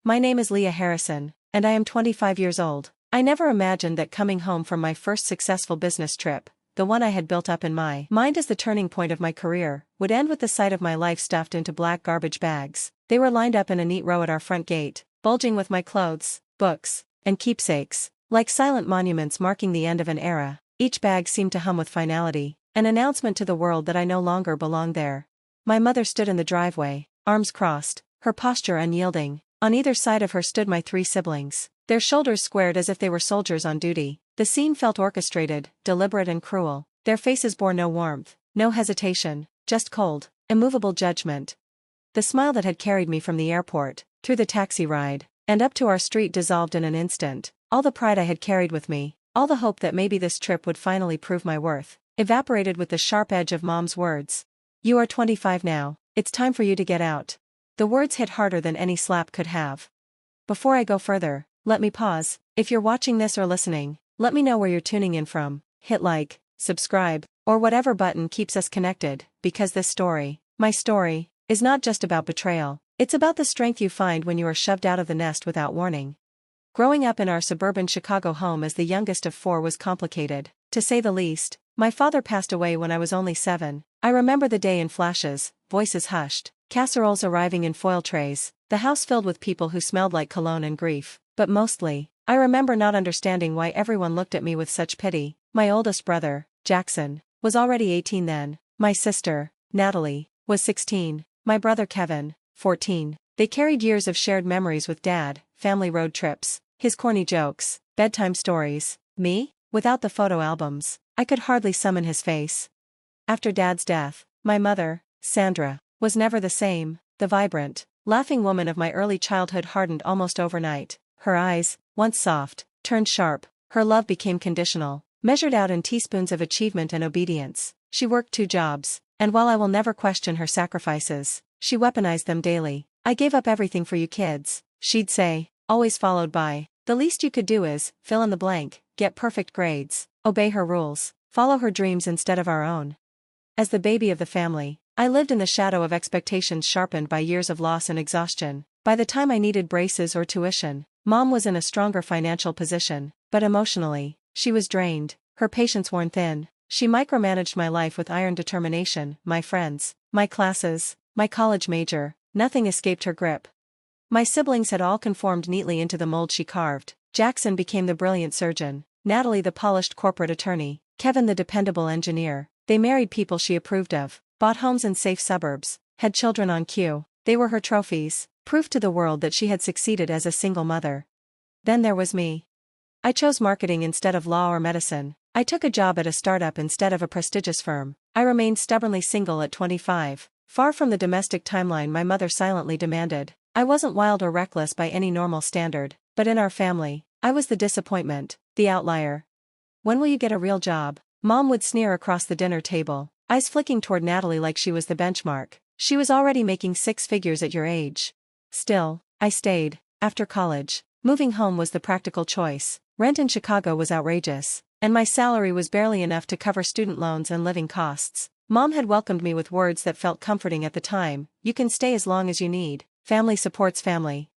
My name is Leah Harrison, and I am 25 years old. I never imagined that coming home from my first successful business trip, the one I had built up in my mind as the turning point of my career, would end with the sight of my life stuffed into black garbage bags. They were lined up in a neat row at our front gate, bulging with my clothes, books, and keepsakes. Like silent monuments marking the end of an era, each bag seemed to hum with finality, an announcement to the world that I no longer belonged there. My mother stood in the driveway, arms crossed, her posture unyielding. On either side of her stood my 3 siblings, their shoulders squared as if they were soldiers on duty. The scene felt orchestrated, deliberate and cruel. Their faces bore no warmth, no hesitation, just cold, immovable judgment. The smile that had carried me from the airport, through the taxi ride, and up to our street dissolved in an instant. All the pride I had carried with me, all the hope that maybe this trip would finally prove my worth, evaporated with the sharp edge of Mom's words. "You are 25 now, it's time for you to get out." The words hit harder than any slap could have. Before I go further, let me pause. If you're watching this or listening, let me know where you're tuning in from. Hit like, subscribe, or whatever button keeps us connected, because this story, my story, is not just about betrayal. It's about the strength you find when you are shoved out of the nest without warning. Growing up in our suburban Chicago home as the youngest of 4 was complicated, to say the least. My father passed away when I was only 7. I remember the day in flashes, voices hushed, casseroles arriving in foil trays, the house filled with people who smelled like cologne and grief. But mostly, I remember not understanding why everyone looked at me with such pity. My oldest brother, Jackson, was already 18 then. My sister, Natalie, was 16. My brother Kevin, 14. They carried years of shared memories with Dad, family road trips, his corny jokes, bedtime stories. Me? Without the photo albums, I could hardly summon his face. After Dad's death, my mother, Sandra, was never the same. The vibrant, laughing woman of my early childhood hardened almost overnight. Her eyes, once soft, turned sharp. Her love became conditional, measured out in teaspoons of achievement and obedience. She worked 2 jobs, and while I will never question her sacrifices, she weaponized them daily. "I gave up everything for you kids," she'd say, always followed by, "The least you could do is, fill in the blank, get perfect grades, obey her rules, follow her dreams instead of our own." As the baby of the family, I lived in the shadow of expectations sharpened by years of loss and exhaustion. By the time I needed braces or tuition, Mom was in a stronger financial position, but emotionally, she was drained, her patience worn thin. She micromanaged my life with iron determination. My friends, my classes, my college major, nothing escaped her grip. My siblings had all conformed neatly into the mold she carved. Jackson became the brilliant surgeon, Natalie the polished corporate attorney, Kevin the dependable engineer. They married people she approved of, bought homes in safe suburbs, had children on cue. They were her trophies, proof to the world that she had succeeded as a single mother. Then there was me. I chose marketing instead of law or medicine. I took a job at a startup instead of a prestigious firm. I remained stubbornly single at 25, far from the domestic timeline my mother silently demanded. I wasn't wild or reckless by any normal standard, but in our family, I was the disappointment, the outlier. "When will you get a real job?" Mom would sneer across the dinner table, eyes flicking toward Natalie like she was the benchmark. "She was already making 6 figures at your age." Still, I stayed. After college, moving home was the practical choice. Rent in Chicago was outrageous, and my salary was barely enough to cover student loans and living costs. Mom had welcomed me with words that felt comforting at the time: "You can stay as long as you need. Family supports family."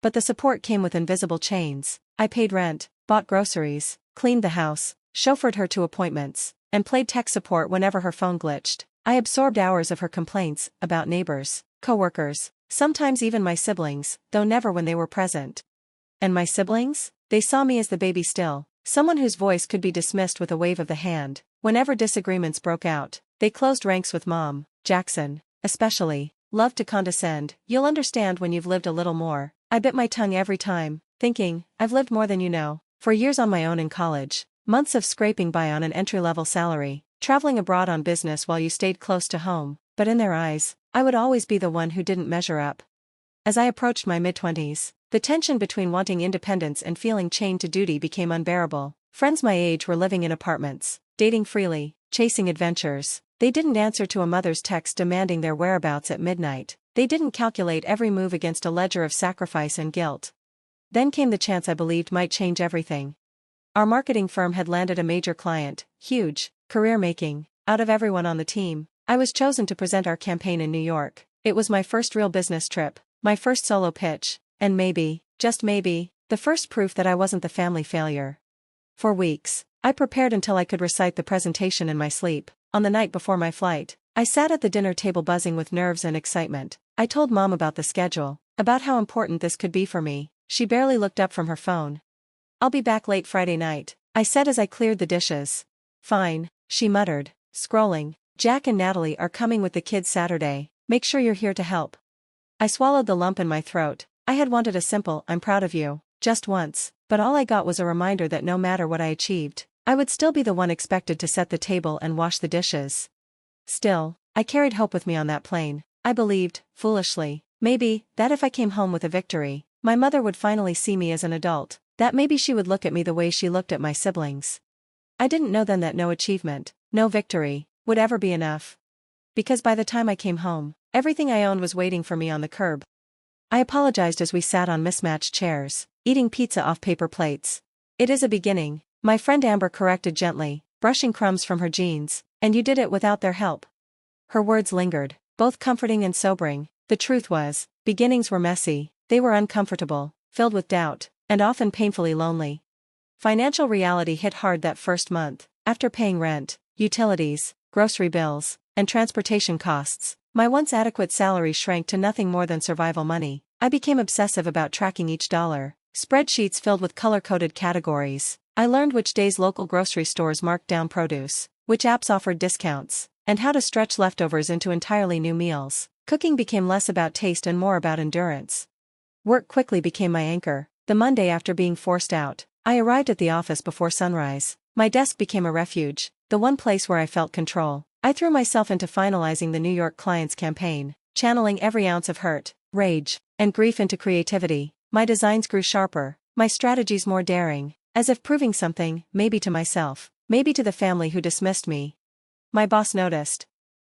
But the support came with invisible chains. I paid rent, bought groceries, cleaned the house, chauffeured her to appointments, and played tech support whenever her phone glitched. I absorbed hours of her complaints about neighbors, coworkers, sometimes even my siblings, though never when they were present. And my siblings? They saw me as the baby still, someone whose voice could be dismissed with a wave of the hand. Whenever disagreements broke out, they closed ranks with Mom. Jackson, especially, loved to condescend. "You'll understand when you've lived a little more." I bit my tongue every time, thinking, "I've lived more than you know." For years on my own in college, months of scraping by on an entry-level salary, traveling abroad on business while you stayed close to home, but in their eyes, I would always be the one who didn't measure up. As I approached my mid-20s, the tension between wanting independence and feeling chained to duty became unbearable. Friends my age were living in apartments, dating freely, chasing adventures. They didn't answer to a mother's text demanding their whereabouts at midnight. They didn't calculate every move against a ledger of sacrifice and guilt. Then came the chance I believed might change everything. Our marketing firm had landed a major client, huge, career-making. Out of everyone on the team, I was chosen to present our campaign in New York. It was my first real business trip, my first solo pitch, and maybe, just maybe, the first proof that I wasn't the family failure. For weeks, I prepared until I could recite the presentation in my sleep. On the night before my flight, I sat at the dinner table buzzing with nerves and excitement. I told Mom about the schedule, about how important this could be for me. She barely looked up from her phone. "I'll be back late Friday night," I said as I cleared the dishes. "Fine," she muttered, scrolling. "Jack and Natalie are coming with the kids Saturday. Make sure you're here to help." I swallowed the lump in my throat. I had wanted a simple "I'm proud of you," just once, but all I got was a reminder that no matter what I achieved, I would still be the one expected to set the table and wash the dishes. Still, I carried hope with me on that plane. I believed, foolishly, maybe, that if I came home with a victory, my mother would finally see me as an adult, that maybe she would look at me the way she looked at my siblings. I didn't know then that no achievement, no victory, would ever be enough. Because by the time I came home, everything I owned was waiting for me on the curb. I apologized as we sat on mismatched chairs, eating pizza off paper plates. "It is a beginning," my friend Amber corrected gently, brushing crumbs from her jeans, "and you did it without their help." Her words lingered, both comforting and sobering. The truth was, beginnings were messy, they were uncomfortable, filled with doubt, and often painfully lonely. Financial reality hit hard that first month. After paying rent, utilities, grocery bills, and transportation costs, my once adequate salary shrank to nothing more than survival money. I became obsessive about tracking each dollar. Spreadsheets filled with color-coded categories. I learned which days local grocery stores marked down produce, which apps offered discounts, and how to stretch leftovers into entirely new meals. Cooking became less about taste and more about endurance. Work quickly became my anchor. The Monday after being forced out, I arrived at the office before sunrise. My desk became a refuge, the one place where I felt control. I threw myself into finalizing the New York clients campaign, channeling every ounce of hurt, rage, and grief into creativity. My designs grew sharper, my strategies more daring, as if proving something, maybe to myself, maybe to the family who dismissed me. My boss noticed.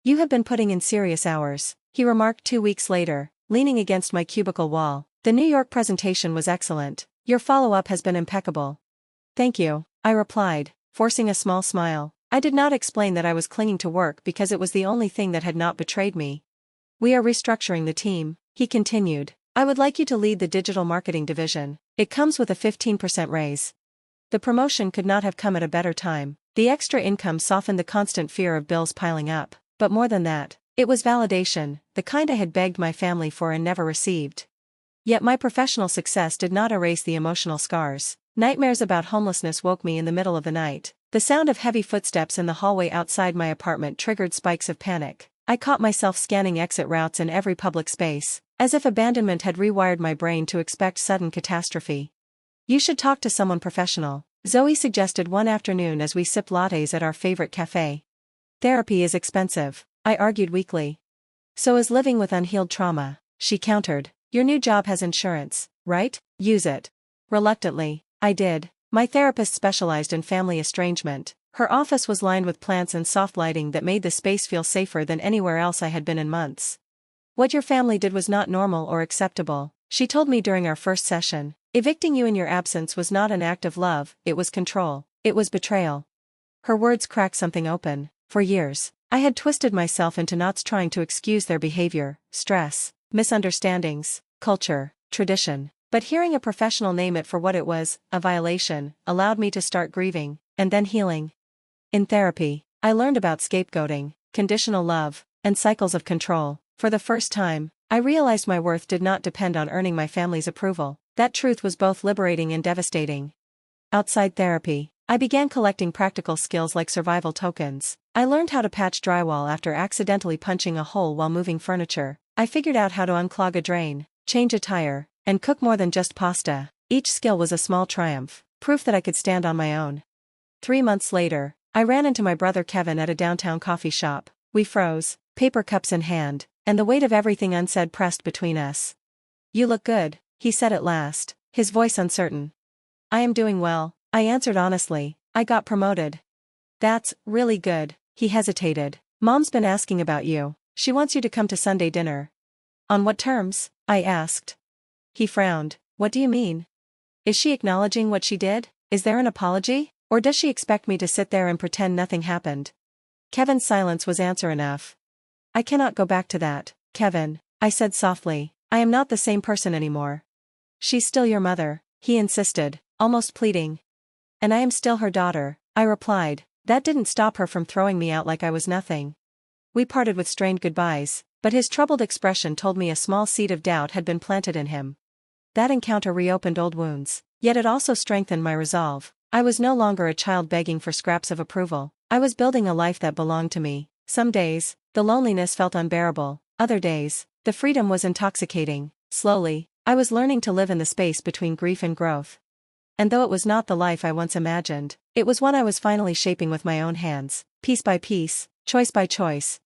"You have been putting in serious hours," he remarked 2 weeks later, leaning against my cubicle wall. "The New York presentation was excellent. Your follow-up has been impeccable." "Thank you," I replied, forcing a small smile. I did not explain that I was clinging to work because it was the only thing that had not betrayed me. "We are restructuring the team," he continued. "I would like you to lead the digital marketing division. It comes with a 15% raise." The promotion could not have come at a better time. The extra income softened the constant fear of bills piling up, but more than that, it was validation, the kind I had begged my family for and never received. Yet my professional success did not erase the emotional scars. Nightmares about homelessness woke me in the middle of the night. The sound of heavy footsteps in the hallway outside my apartment triggered spikes of panic. I caught myself scanning exit routes in every public space, as if abandonment had rewired my brain to expect sudden catastrophe. "You should talk to someone professional," Zoe suggested one afternoon as we sipped lattes at our favorite cafe. "Therapy is expensive," I argued weakly. "So is living with unhealed trauma," she countered. "Your new job has insurance, right? Use it." Reluctantly, I did. My therapist specialized in family estrangement. Her office was lined with plants and soft lighting that made the space feel safer than anywhere else I had been in months. "What your family did was not normal or acceptable," she told me during our first session. "Evicting you in your absence was not an act of love, it was control. It was betrayal." Her words cracked something open. For years, I had twisted myself into knots trying to excuse their behavior, stress, misunderstandings, culture, tradition. But hearing a professional name it for what it was, a violation, allowed me to start grieving, and then healing. In therapy, I learned about scapegoating, conditional love, and cycles of control. For the first time, I realized my worth did not depend on earning my family's approval. That truth was both liberating and devastating. Outside therapy, I began collecting practical skills like survival tokens. I learned how to patch drywall after accidentally punching a hole while moving furniture. I figured out how to unclog a drain, change a tire, and cook more than just pasta. Each skill was a small triumph, proof that I could stand on my own. 3 months later, I ran into my brother Kevin at a downtown coffee shop. We froze, paper cups in hand, and the weight of everything unsaid pressed between us. "You look good," he said at last, his voice uncertain. "I am doing well," I answered honestly. "I got promoted." "That's really good," he hesitated. "Mom's been asking about you. She wants you to come to Sunday dinner." "On what terms?" I asked. He frowned. "What do you mean? Is she acknowledging what she did? Is there an apology? Or does she expect me to sit there and pretend nothing happened?" Kevin's silence was answer enough. "I cannot go back to that, Kevin," I said softly. "I am not the same person anymore." She's still your mother, he insisted, almost pleading. And I am still her daughter, I replied. That didn't stop her from throwing me out like I was nothing. We parted with strained goodbyes, but his troubled expression told me a small seed of doubt had been planted in him. That encounter reopened old wounds, yet it also strengthened my resolve. I was no longer a child begging for scraps of approval. I was building a life that belonged to me. Some days, the loneliness felt unbearable. Other days, the freedom was intoxicating. Slowly, I was learning to live in the space between grief and growth. And though it was not the life I once imagined, it was one I was finally shaping with my own hands, piece by piece, choice by choice,